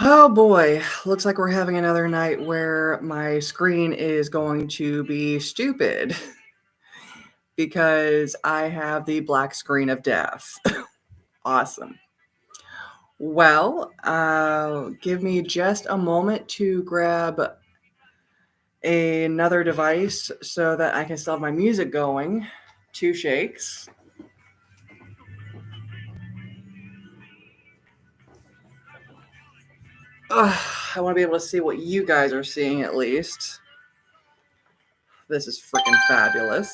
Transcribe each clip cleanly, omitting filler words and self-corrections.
Oh boy, looks like we're having another night where my screen is going to be stupid because I have the black screen of death. Awesome. Well, give me just a moment to grab another device so that I can still have my music going. Two shakes. I want to be able to see what you guys are seeing at least. This is freaking fabulous.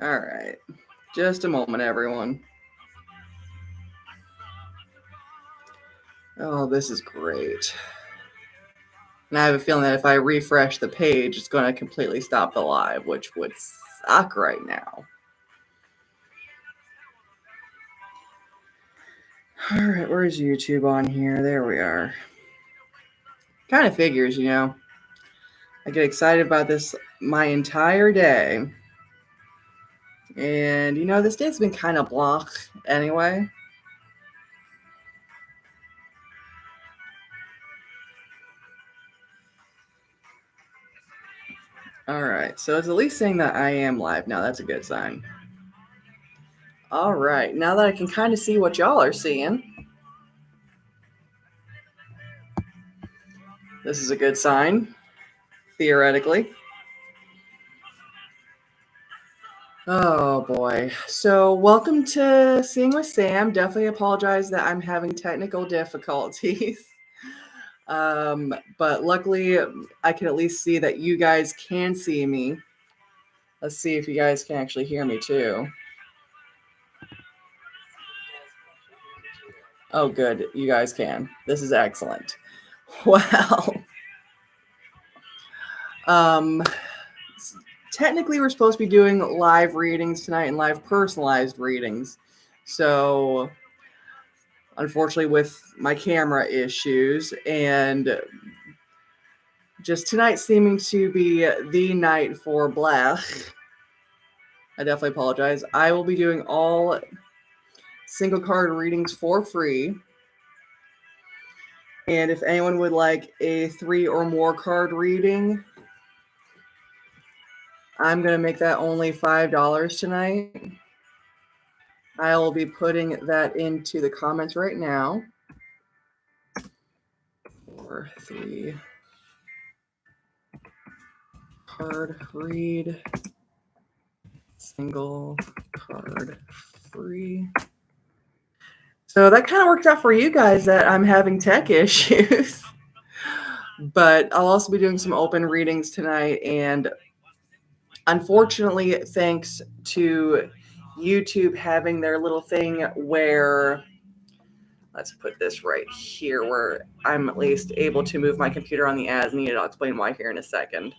All right. Just a moment, everyone. Oh, this is great. And I have a feeling that if I refresh the page, it's going to completely stop the live, which would suck right now. All right, where's YouTube on here? There we are. Kind of figures, I get excited about this my entire day. And, this day's been kind of blah anyway. All right, so it's at least saying that I am live now. That's a good sign. All right, now that I can kind of see what y'all are seeing, this is a good sign, theoretically. Oh boy. So, welcome to Seeing with Sam. Definitely apologize that I'm having technical difficulties. But luckily, I can at least see that you guys can see me. Let's see if you guys can actually hear me too. Oh, good. You guys can. This is excellent. Well, technically, we're supposed to be doing live readings tonight and live personalized readings. So, unfortunately, with my camera issues and just tonight seeming to be the night for Black, I definitely apologize. I will be doing all single card readings for free. And if anyone would like a 3 or more card reading, I'm going to make that only $5 tonight. I will be putting that into the comments right now. 4, 3 card read, single card free. So that kind of worked out for you guys that I'm having tech issues. But I'll also be doing some open readings tonight. And unfortunately, thanks to YouTube having their little thing where, let's put this right here, where I'm at least able to move my computer on the as needed. I'll explain why here in a second.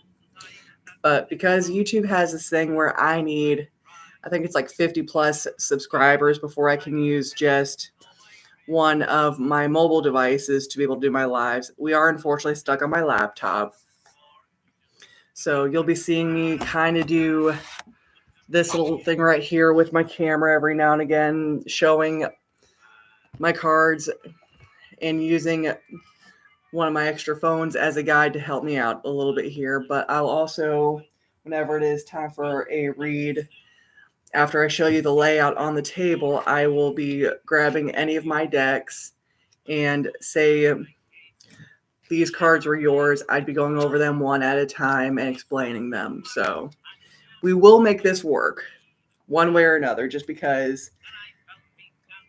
But because YouTube has this thing where I think it's like 50 plus subscribers before I can use just one of my mobile devices to be able to do my lives. We are unfortunately stuck on my laptop. So you'll be seeing me kind of do this little thing right here with my camera every now and again, showing my cards and using one of my extra phones as a guide to help me out a little bit here. But I'll also, whenever it is time for a read, after I show you the layout on the table, I will be grabbing any of my decks and say, these cards were yours. I'd be going over them one at a time and explaining them. So we will make this work one way or another, just because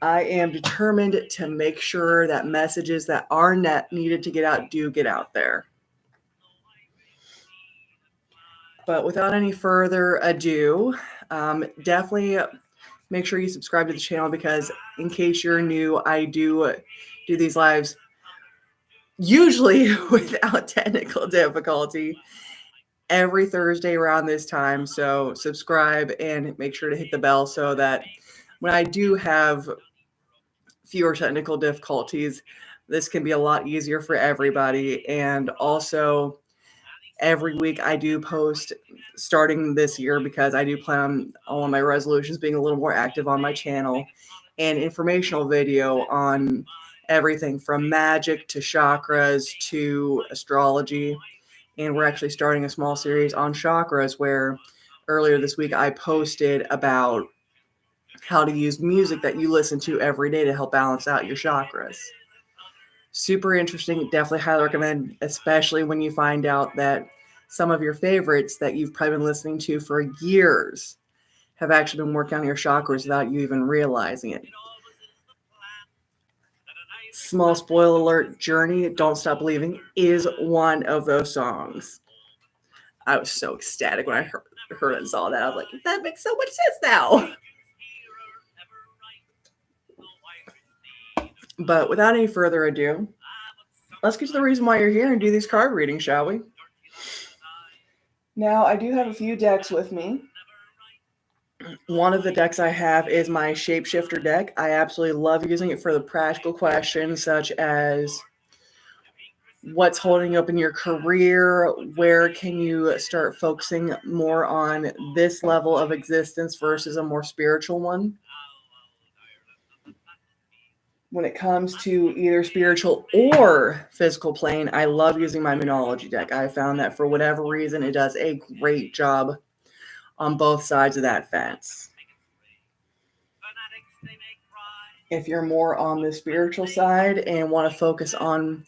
I am determined to make sure that messages that are needed to get out do get out there. But without any further ado, definitely make sure you subscribe to the channel, because in case you're new, I do these lives usually without technical difficulty every Thursday around this time. So subscribe and make sure to hit the bell so that when I do have fewer technical difficulties, this can be a lot easier for everybody. And also, every week I do post, starting this year, because I do plan on my resolutions being a little more active on my channel, an informational video on everything from magic to chakras to astrology. And we're actually starting a small series on chakras where earlier this week I posted about how to use music that you listen to every day to help balance out your chakras. Super interesting. Definitely highly recommend, especially when you find out that some of your favorites that you've probably been listening to for years have actually been working on your chakras without you even realizing it. Small spoiler alert, Journey, Don't Stop Believing is one of those songs. I was so ecstatic when I heard and saw that. I was like, that makes so much sense now. But without any further ado, let's get to the reason why you're here and do these card readings, shall we? Now, I do have a few decks with me. One of the decks I have is my Shapeshifter deck. I absolutely love using it for the practical questions such as what's holding you up in your career, where can you start focusing more on this level of existence versus a more spiritual one. When it comes to either spiritual or physical plane, I love using my Moonology deck. I found that for whatever reason, it does a great job on both sides of that fence. If you're more on the spiritual side and want to focus on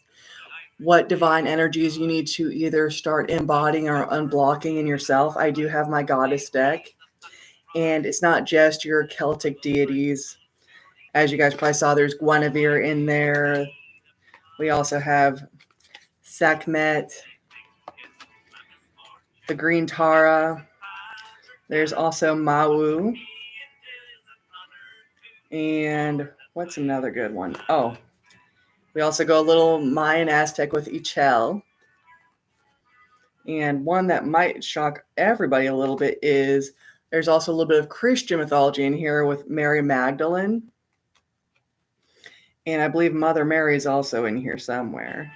what divine energies you need to either start embodying or unblocking in yourself, I do have my Goddess deck. And it's not just your Celtic deities. As you guys probably saw, there's Guinevere in there. We also have Sekhmet, the Green Tara. There's also Mawu. And what's another good one? Oh, we also go a little Mayan Aztec with Ichel. And one that might shock everybody a little bit is there's also a little bit of Christian mythology in here with Mary Magdalene. And I believe Mother Mary is also in here somewhere.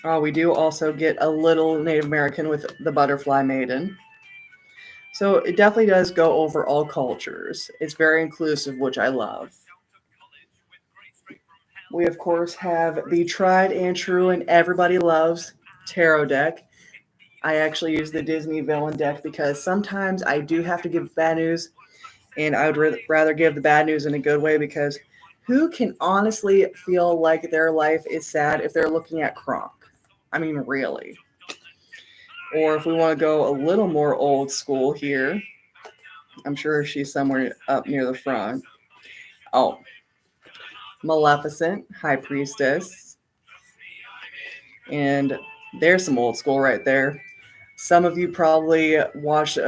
Oh, we do also get a little Native American with the Butterfly Maiden. So it definitely does go over all cultures. It's very inclusive, which I love. We, of course, have the tried and true and everybody loves tarot deck. I actually use the Disney villain deck because sometimes I do have to give bad news, and I would rather give the bad news in a good way, because who can honestly feel like their life is sad if they're looking at Kronk? I mean, really. Or if we want to go a little more old school here, I'm sure she's somewhere up near the front. Oh, Maleficent, High Priestess. And there's some old school right there. Some of you probably watched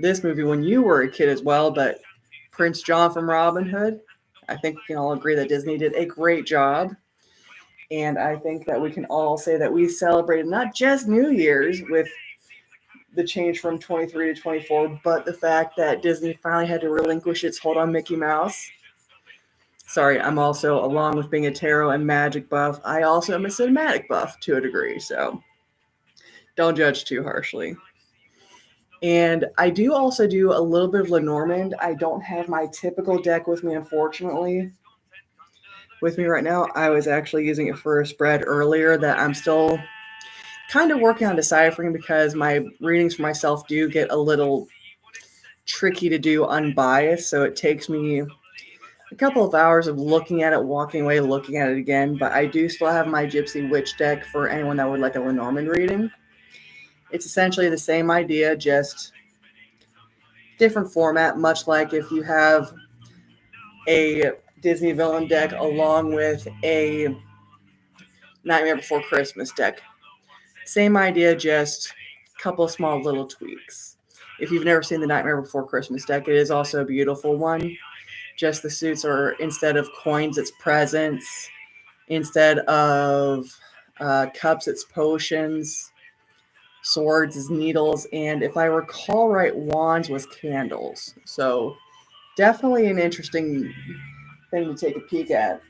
this movie when you were a kid as well, but Prince John from Robin Hood, I think we can all agree that Disney did a great job. And I think that we can all say that we celebrated not just New Year's with the change from 23 to 24, but the fact that Disney finally had to relinquish its hold on Mickey Mouse. Sorry, I'm also, along with being a tarot and magic buff, I also am a cinematic buff to a degree, so don't judge too harshly. And I do also do a little bit of Lenormand. I don't have my typical deck with me, unfortunately. With me right now, I was actually using it for a spread earlier that I'm still kind of working on deciphering, because my readings for myself do get a little tricky to do unbiased. So it takes me a couple of hours of looking at it, walking away, looking at it again. But I do still have my Gypsy Witch deck for anyone that would like a Lenormand reading. It's essentially the same idea, just different format, much like if you have a Disney villain deck along with a Nightmare Before Christmas deck. Same idea, just a couple of small little tweaks. If you've never seen the Nightmare Before Christmas deck, it is also a beautiful one. Just the suits are, instead of coins, it's presents. Instead of cups, it's potions. Swords is needles. And if I recall right, wands was candles. So definitely an interesting thing to take a peek at.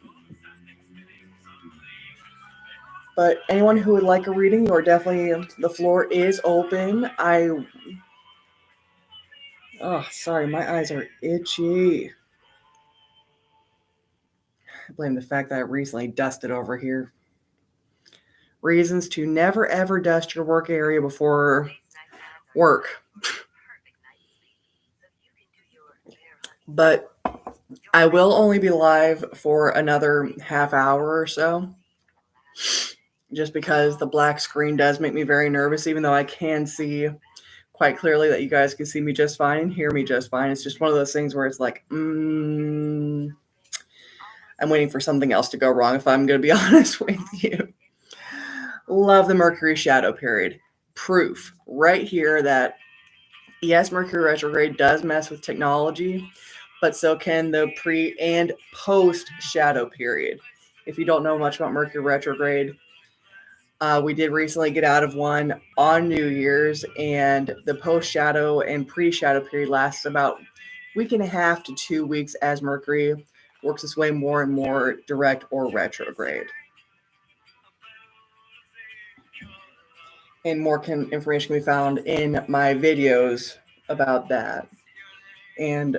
But anyone who would like a reading, or definitely, the floor is open. Oh, sorry, my eyes are itchy. I blame the fact that I recently dusted over here. Reasons to never ever dust your work area before work. But I will only be live for another half hour or so, just because the black screen does make me very nervous, even though I can see quite clearly that you guys can see me just fine and hear me just fine. It's just one of those things where it's like, I'm waiting for something else to go wrong, if I'm going to be honest with you. Love the Mercury shadow period. Proof right here that, yes, Mercury retrograde does mess with technology, but so can the pre and post shadow period. If you don't know much about Mercury retrograde, we did recently get out of one on New Year's, and the post shadow and pre shadow period lasts about a week and a half to 2 weeks as Mercury works its way more and more direct or retrograde. And more information can be found in my videos about that. And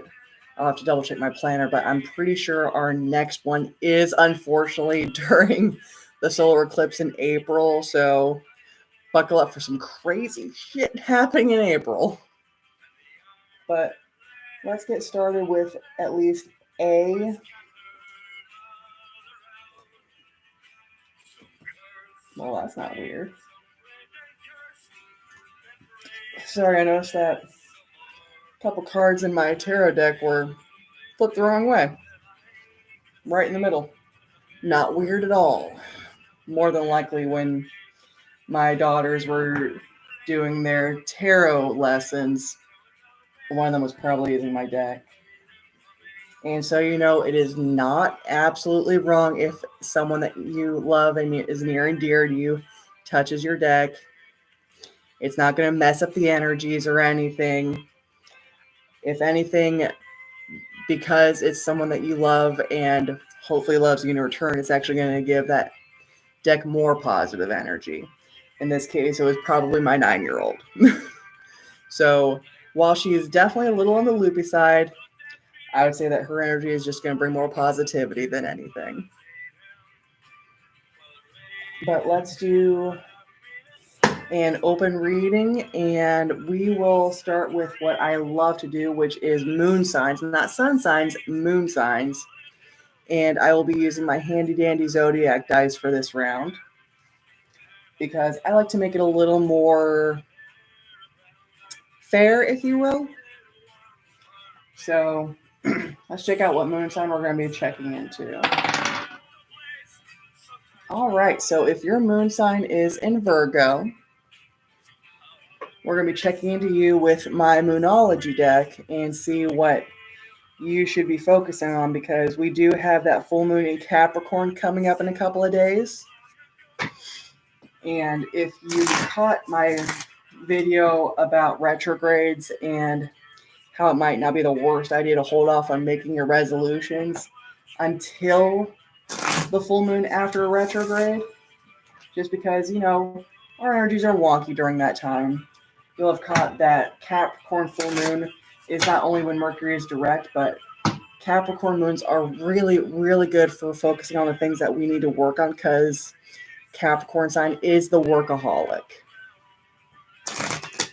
I'll have to double check my planner, but I'm pretty sure our next one is unfortunately during the solar eclipse in April. So buckle up for some crazy shit happening in April. But let's get started with at least a. Well, that's not weird. Sorry, I noticed that a couple cards in my tarot deck were flipped the wrong way. Right in the middle. Not weird at all. More than likely when my daughters were doing their tarot lessons, one of them was probably using my deck. And so, it is not absolutely wrong if someone that you love and is near and dear to you touches your deck. It's not going to mess up the energies or anything. If anything, because it's someone that you love and hopefully loves you in return, it's actually going to give that deck more positive energy. In this case, it was probably my 9-year-old. So while she is definitely a little on the loopy side, I would say that her energy is just going to bring more positivity than anything. But let's do an open reading, and we will start with what I love to do, which is moon signs, not sun signs, moon signs. And I will be using my handy dandy zodiac dice for this round because I like to make it a little more fair, if you will. So let's check out what moon sign we're going to be checking into. All right, so if your moon sign is in Virgo, we're going to be checking into you with my Moonology deck and see what you should be focusing on, because we do have that full moon in Capricorn coming up in a couple of days. And if you caught my video about retrogrades and how it might not be the worst idea to hold off on making your resolutions until the full moon after a retrograde, just because, our energies are wonky during that time. You'll have caught that Capricorn full moon is not only when Mercury is direct, but Capricorn moons are really, really good for focusing on the things that we need to work on, because Capricorn sign is the workaholic.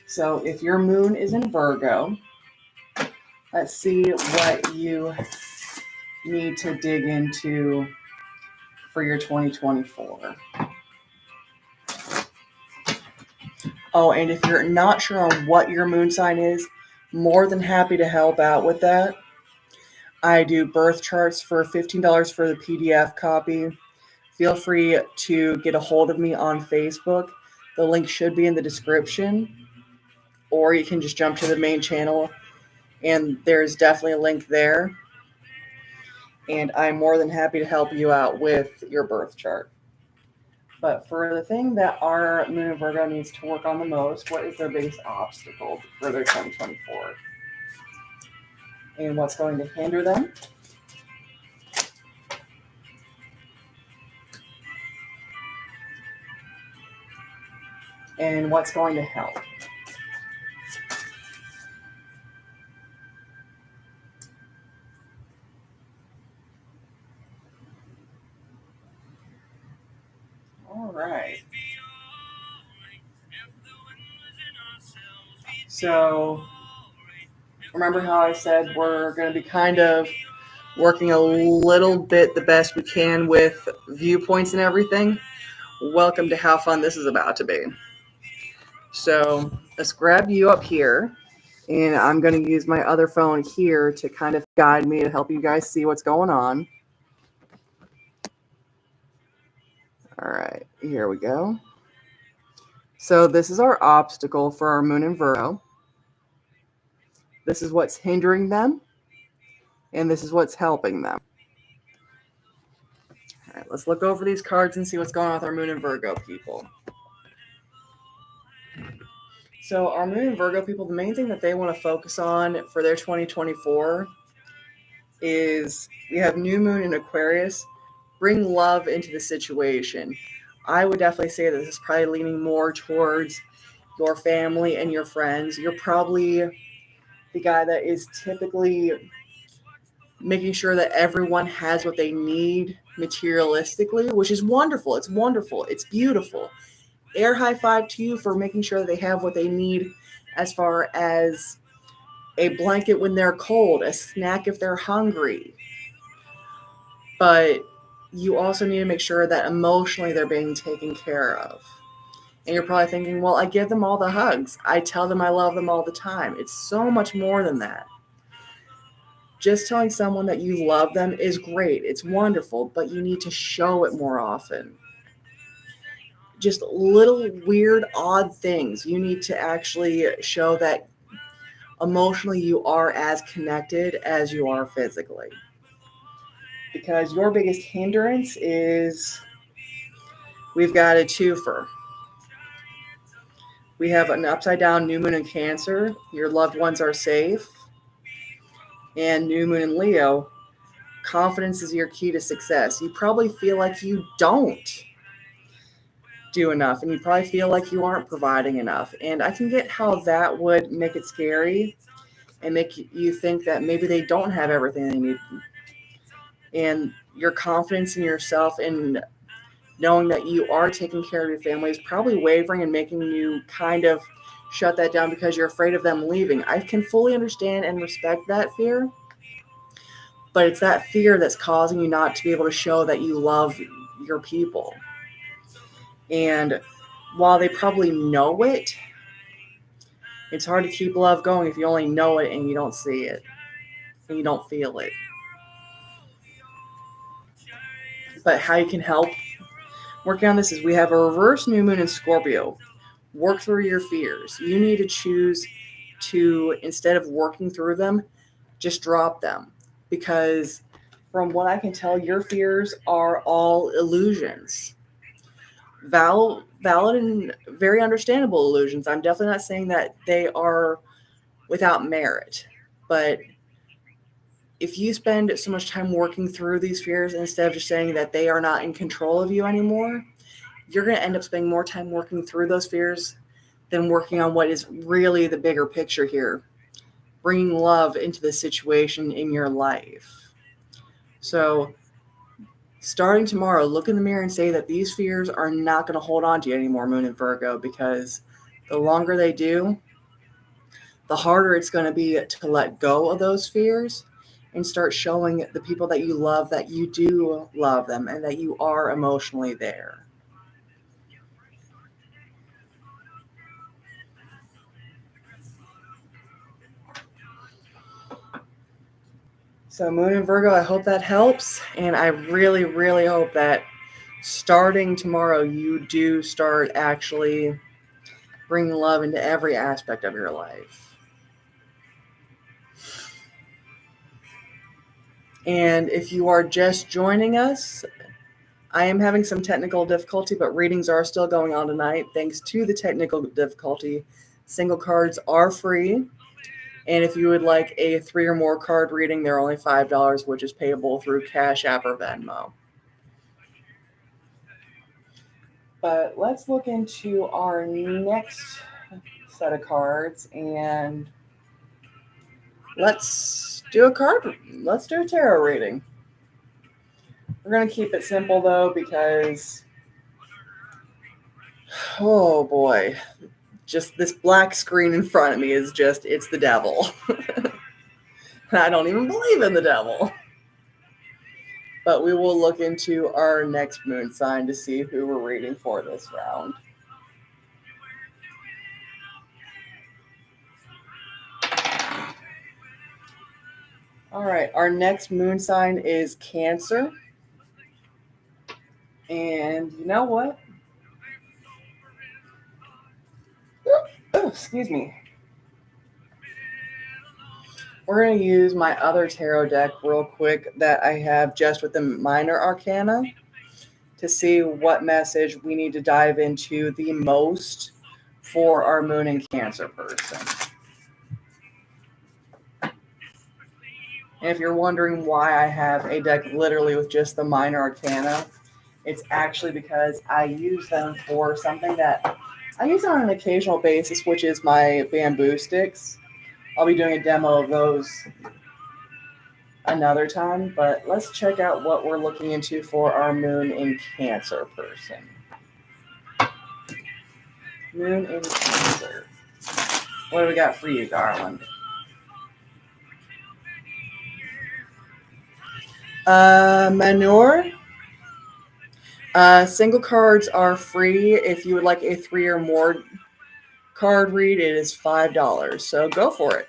So if your moon is in Virgo, let's see what you need to dig into for your 2024. Oh, and if you're not sure on what your moon sign is, more than happy to help out with that. I do birth charts for $15 for the PDF copy. Feel free to get a hold of me on Facebook. The link should be in the description, or you can just jump to the main channel, and there's definitely a link there. And I'm more than happy to help you out with your birth chart. But for the thing that our moon in Virgo needs to work on the most, what is their biggest obstacle for their 2024? And what's going to hinder them? And what's going to help? right. So remember how I said we're going to be kind of working a little bit the best we can with viewpoints and everything? Welcome to how fun this is about to be. So let's grab you up here, and I'm going to use my other phone here to kind of guide me to help you guys see what's going on. All right, here we go. So this is our obstacle for our moon in Virgo. This is what's hindering them, and this is what's helping them. All right, let's look over these cards and see what's going on with our moon in Virgo people. So our moon in Virgo people, the main thing that they want to focus on for their 2024 is we have new moon in Aquarius. Bring love into the situation. I would definitely say that this is probably leaning more towards your family and your friends. You're probably the guy that is typically making sure that everyone has what they need materialistically, which is wonderful. It's wonderful. It's beautiful. Air high five to you for making sure that they have what they need as far as a blanket when they're cold, a snack if they're hungry. But you also need to make sure that emotionally they're being taken care of. And you're probably thinking, well, I give them all the hugs. I tell them I love them all the time. It's so much more than that. Just telling someone that you love them is great. It's wonderful, but you need to show it more often. Just little weird, odd things. You need to actually show that emotionally you are as connected as you are physically. Because your biggest hindrance is we've got a twofer. We have an upside down new moon in Cancer. Your loved ones are safe. And new moon in Leo. Confidence is your key to success. You probably feel like you don't do enough, and you probably feel like you aren't providing enough. And I can get how that would make it scary and make you think that maybe they don't have everything they need. And your confidence in yourself and knowing that you are taking care of your family is probably wavering and making you kind of shut that down because you're afraid of them leaving. I can fully understand and respect that fear, but it's that fear that's causing you not to be able to show that you love your people. And while they probably know it, it's hard to keep love going if you only know it and you don't see it and you don't feel it. But how you can help working on this is we have a reverse new moon in Scorpio. Work through your fears. You need to choose to, instead of working through them, just drop them. Because from what I can tell, your fears are all illusions. Valid and very understandable illusions. I'm definitely not saying that they are without merit. But if you spend so much time working through these fears instead of just saying that they are not in control of you anymore, you're going to end up spending more time working through those fears than working on what is really the bigger picture here, bringing love into the situation in your life. So starting tomorrow, look in the mirror and say that these fears are not going to hold on to you anymore, Moon and Virgo, because the longer they do, the harder it's going to be to let go of those fears and start showing the people that you love that you do love them and that you are emotionally there. So Moon and Virgo, I hope that helps. And I really, really hope that starting tomorrow, you do start actually bringing love into every aspect of your life. And if you are just joining us, I am having some technical difficulty, but readings are still going on tonight. Thanks to the technical difficulty, single cards are free. And if you would like a 3 or more card reading, they're only $5, which is payable through Cash App or Venmo. But let's look into our next set of cards and let's do a tarot reading. We're going to keep it simple though, because Oh boy. Just this black screen in front of me is just, it's the devil. I don't even believe in the devil. But we will look into our next moon sign to see who we're reading for this round. All right, our next moon sign is Cancer. And you know what? Oh, excuse me. We're going to use my other tarot deck real quick that I have just with the minor arcana to see what message we need to dive into the most for our moon and Cancer person. And if you're wondering why I have a deck literally with just the minor arcana, it's actually because I use them for something that I use on an occasional basis, which is my bamboo sticks. I'll be doing a demo of those another time, but let's check out what we're looking into for our moon in Cancer person. Moon in Cancer. What do we got for you, darling? Manure. Single cards are free. If you would like a 3 or more card read, it is $5. So go for it.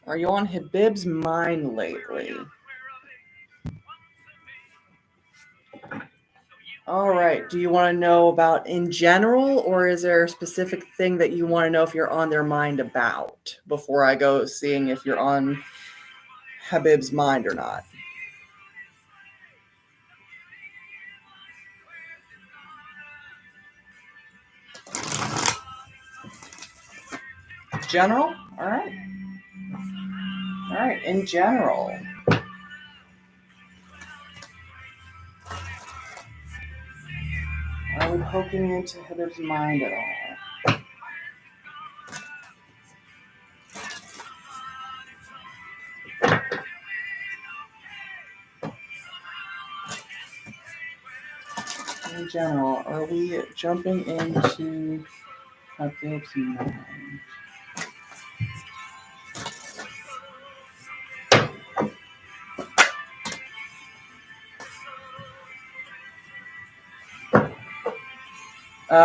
Are you on Habib's mind lately? All right. Do you want to know about in general, or is there a specific thing that you want to know if you're on their mind about before I go seeing if you're on Habib's mind or not? General? All right. All right. In general. Are we poking into Habib's mind at all? In general, are we jumping into Habib's mind?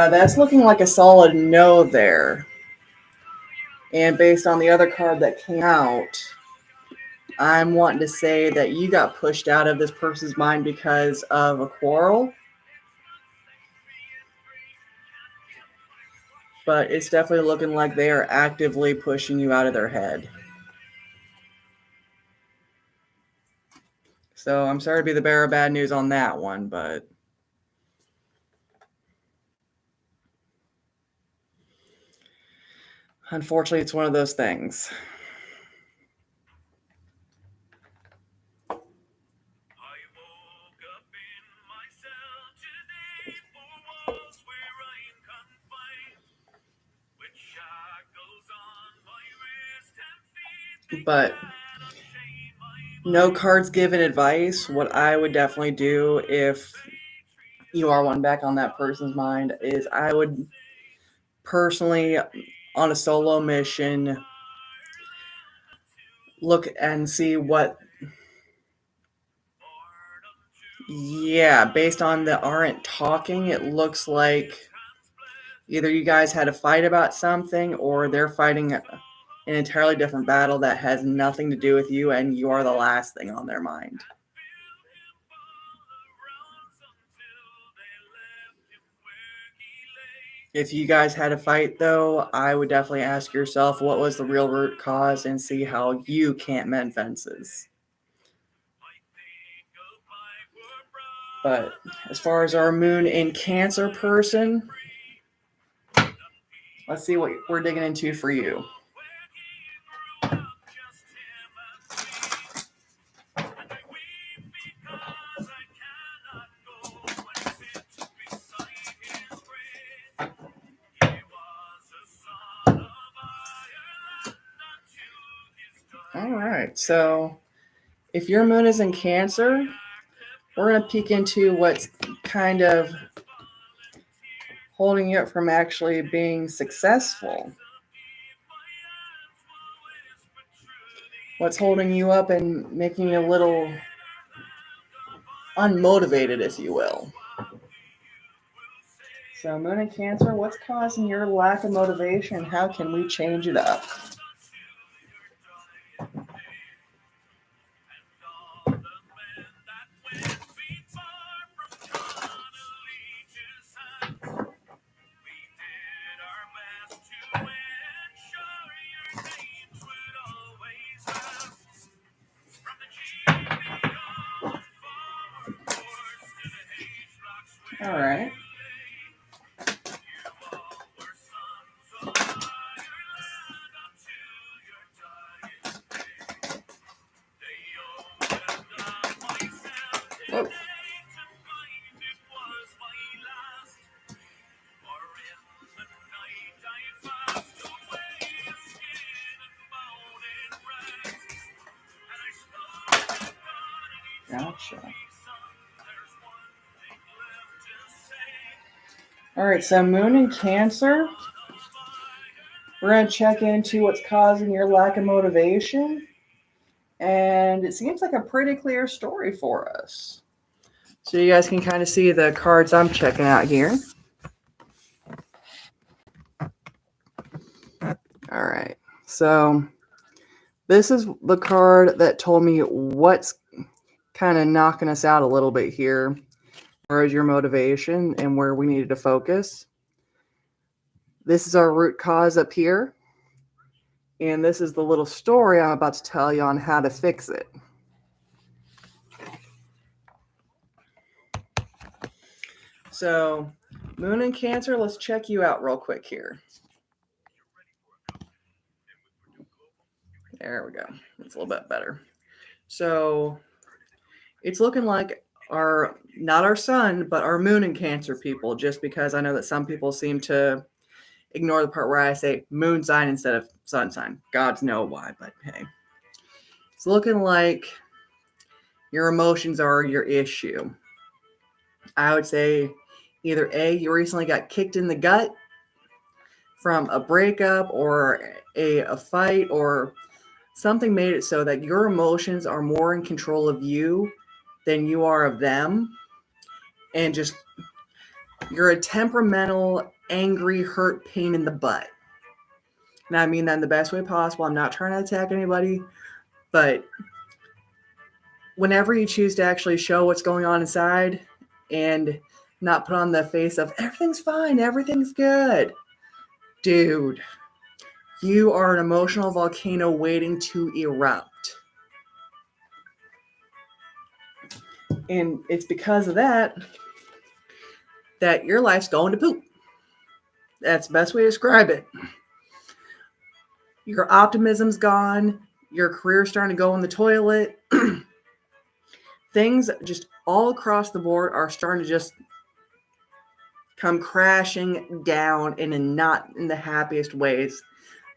That's looking like a solid no there. And based on the other card that came out, I'm wanting to say that you got pushed out of this person's mind because of a quarrel. But it's definitely looking like they are actively pushing you out of their head. So I'm sorry to be the bearer of bad news on that one, but unfortunately, it's one of those things. But no cards given advice. What I would definitely do if you are one back on that person's mind is I would personally, on a solo mission, look and see what. Yeah, based on the aren't talking, it looks like either you guys had a fight about something or they're fighting an entirely different battle that has nothing to do with you and you are the last thing on their mind. If you guys had a fight, though, I would definitely ask yourself what was the real root cause and see how you can't mend fences. But as far as our moon in Cancer person, let's see what we're digging into for you. right, so if your moon is in Cancer, we're going to peek into what's kind of holding you up from actually being successful. What's holding you up and making you a little unmotivated, if you will. So Moon in Cancer, what's causing your lack of motivation? How can we change it up? All right. Whoa. Gotcha. All right, so Moon in Cancer. We're going to check into what's causing your lack of motivation. And it seems like a pretty clear story for us. So you guys can kind of see the cards I'm checking out here. All right. So this is the card that told me what's kind of knocking us out a little bit here. Where is your motivation and where we needed to focus. This is our root cause up here. And this is the little story I'm about to tell you on how to fix it. So, Moon in Cancer, let's check you out real quick here. There we go. It's a little bit better. So, it's looking like not our sun, but our Moon in Cancer people, just because I know that some people seem to ignore the part where I say moon sign instead of sun sign. Gods know why, but hey. It's looking like your emotions are your issue. I would say either A, you recently got kicked in the gut from a breakup or a fight, or something made it so that your emotions are more in control of you than you are of them. And just, you're a temperamental, angry, hurt pain in the butt. And I mean that in the best way possible. I'm not trying to attack anybody, but whenever you choose to actually show what's going on inside and not put on the face of everything's fine, everything's good, dude, you are an emotional volcano waiting to erupt. And it's because of that your life's going to poop. That's the best way to describe it. Your optimism's gone. Your career's starting to go in the toilet. Things just all across the board are starting to just come crashing down in not in the happiest ways.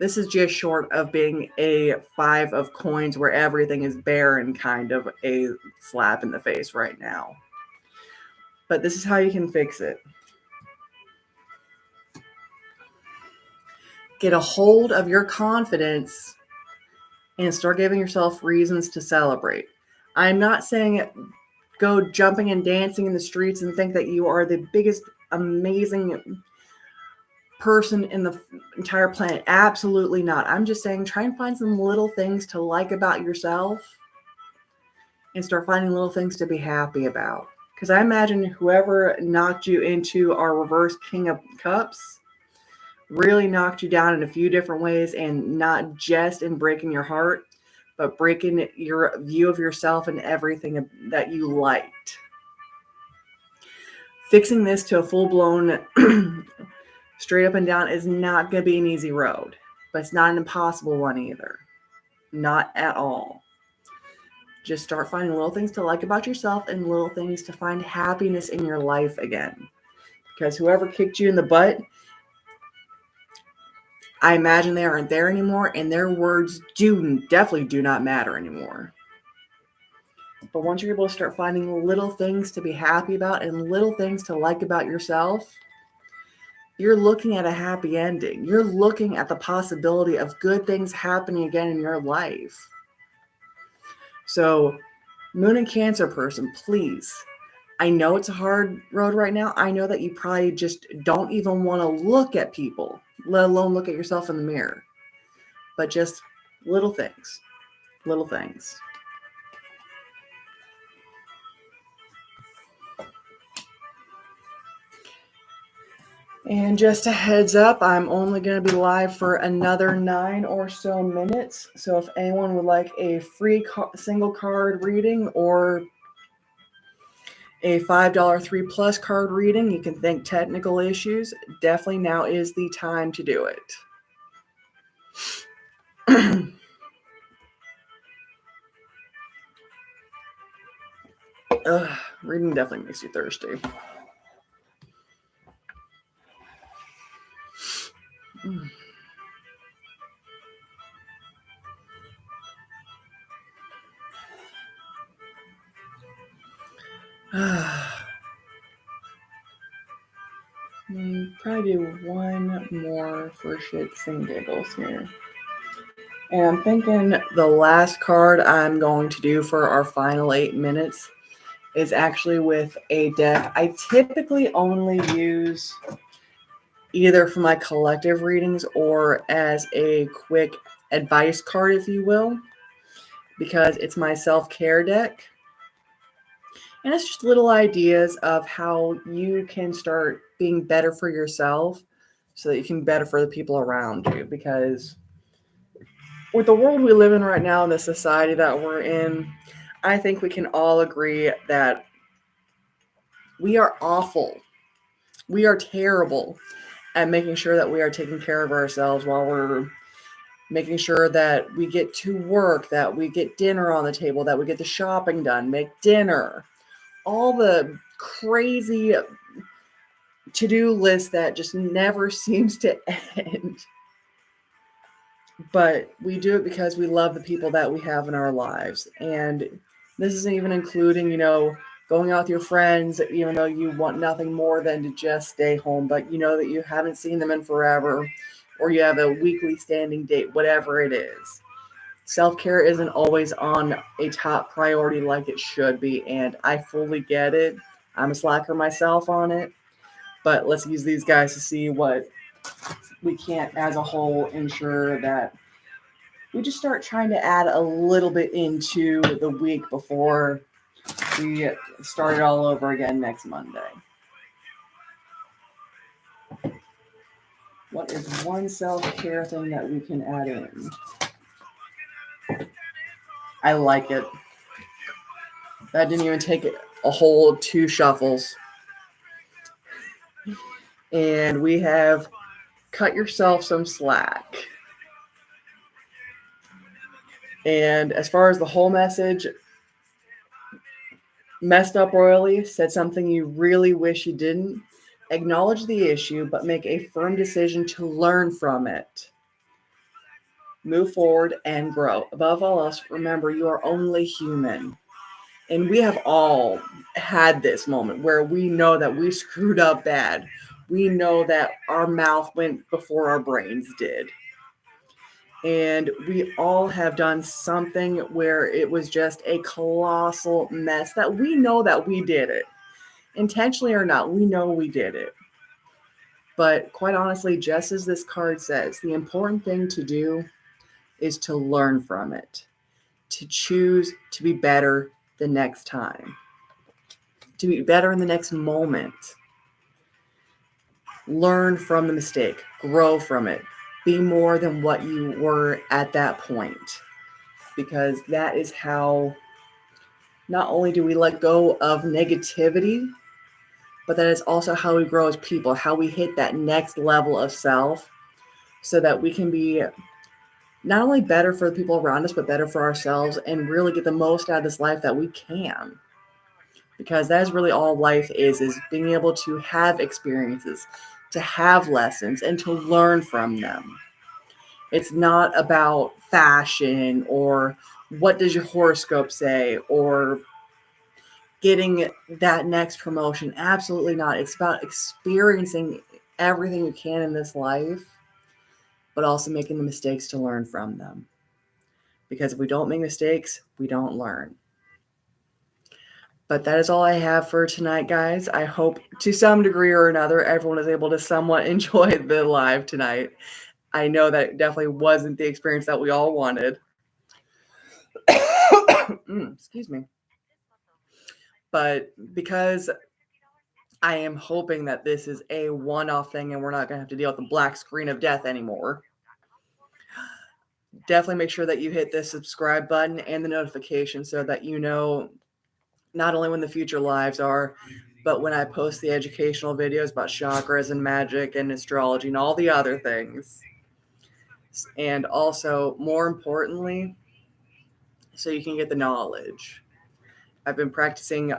This is just short of being a 5 of coins where everything is barren, kind of a slap in the face right now. But this is how you can fix it. Get a hold of your confidence and start giving yourself reasons to celebrate. I'm not saying go jumping and dancing in the streets and think that you are the biggest, amazing person in the entire planet. Absolutely not. I'm just saying try and find some little things to like about yourself and start finding little things to be happy about. Because I imagine whoever knocked you into our reverse King of Cups really knocked you down in a few different ways, and not just in breaking your heart, but breaking your view of yourself and everything that you liked. Fixing this to a full-blown straight up and down is not going to be an easy road, but it's not an impossible one either. Not at all. Just start finding little things to like about yourself and little things to find happiness in your life again. Because whoever kicked you in the butt, I imagine they aren't there anymore, and their words definitely do not matter anymore. But once you're able to start finding little things to be happy about and little things to like about yourself, you're looking at a happy ending. You're looking at the possibility of good things happening again in your life. So, Moon and Cancer person, please. I know it's a hard road right now. I know that you probably just don't even want to look at people, let alone look at yourself in the mirror. But just little things. Little things. And just a heads up, I'm only going to be live for another 9 or so minutes. So if anyone would like a free single card reading or a $5 3+ card reading, you can thank technical issues. Definitely now is the time to do it. Reading definitely makes you thirsty. Probably do one more for shits and giggles here. And I'm thinking the last card I'm going to do for our final 8 minutes is actually with a deck I typically only use either for my collective readings or as a quick advice card, if you will, because it's my self-care deck. And it's just little ideas of how you can start being better for yourself so that you can be better for the people around you. Because with the world we live in right now, and the society that we're in, I think we can all agree that we are awful. We are terrible at making sure that we are taking care of ourselves while we're making sure that we get to work, that we get dinner on the table, that we get the shopping done, make dinner. All the crazy to-do list that just never seems to end. But we do it because we love the people that we have in our lives. And this isn't even including, going out with your friends, even though you want nothing more than to just stay home, but you know that you haven't seen them in forever, or you have a weekly standing date, whatever it is. Self-care isn't always on a top priority like it should be, and I fully get it. I'm a slacker myself on it, but let's use these guys to see what we can't, as a whole, ensure that we just start trying to add a little bit into the week before we start it all over again next Monday. What is one self-care thing that we can add in? I like it. That didn't even take a whole 2 shuffles. And we have cut yourself some slack. And as far as the whole message, messed up royally, said something you really wish you didn't. Acknowledge the issue, but make a firm decision to learn from it. Move forward and grow. Above all else, remember you are only human. And we have all had this moment where we know that we screwed up bad. We know that our mouth went before our brains did. And we all have done something where it was just a colossal mess that we know that we did it. Intentionally or not, we know we did it. But quite honestly, just as this card says, the important thing to do is to learn from it, to choose to be better the next time, to be better in the next moment. Learn from the mistake, grow from it, be more than what you were at that point. Because that is how not only do we let go of negativity, but that is also how we grow as people, how we hit that next level of self so that we can be not only better for the people around us, but better for ourselves and really get the most out of this life that we can. Because that is really all life is being able to have experiences, to have lessons, and to learn from them. It's not about fashion or what does your horoscope say or getting that next promotion. Absolutely not. It's about experiencing everything you can in this life, but also making the mistakes to learn from them. Because if we don't make mistakes, we don't learn. But that is all I have for tonight, guys. I hope to some degree or another, everyone is able to somewhat enjoy the live tonight. I know that it definitely wasn't the experience that we all wanted. Excuse me. But because I am hoping that this is a one-off thing and we're not going to have to deal with the black screen of death anymore, definitely make sure that you hit the subscribe button and the notification so that you know not only when the future lives are, but when I post the educational videos about chakras and magic and astrology and all the other things. And also, more importantly, so you can get the knowledge. I've been practicing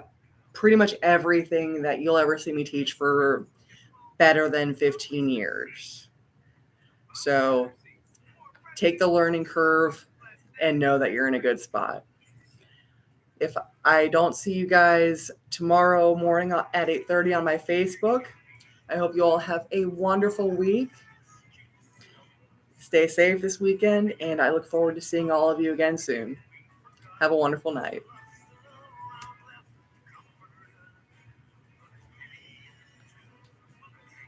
pretty much everything that you'll ever see me teach for better than 15 years. So take the learning curve and know that you're in a good spot. If I don't see you guys tomorrow morning at 8:30 on my Facebook, I hope you all have a wonderful week. Stay safe this weekend, and I look forward to seeing all of you again soon. Have a wonderful night.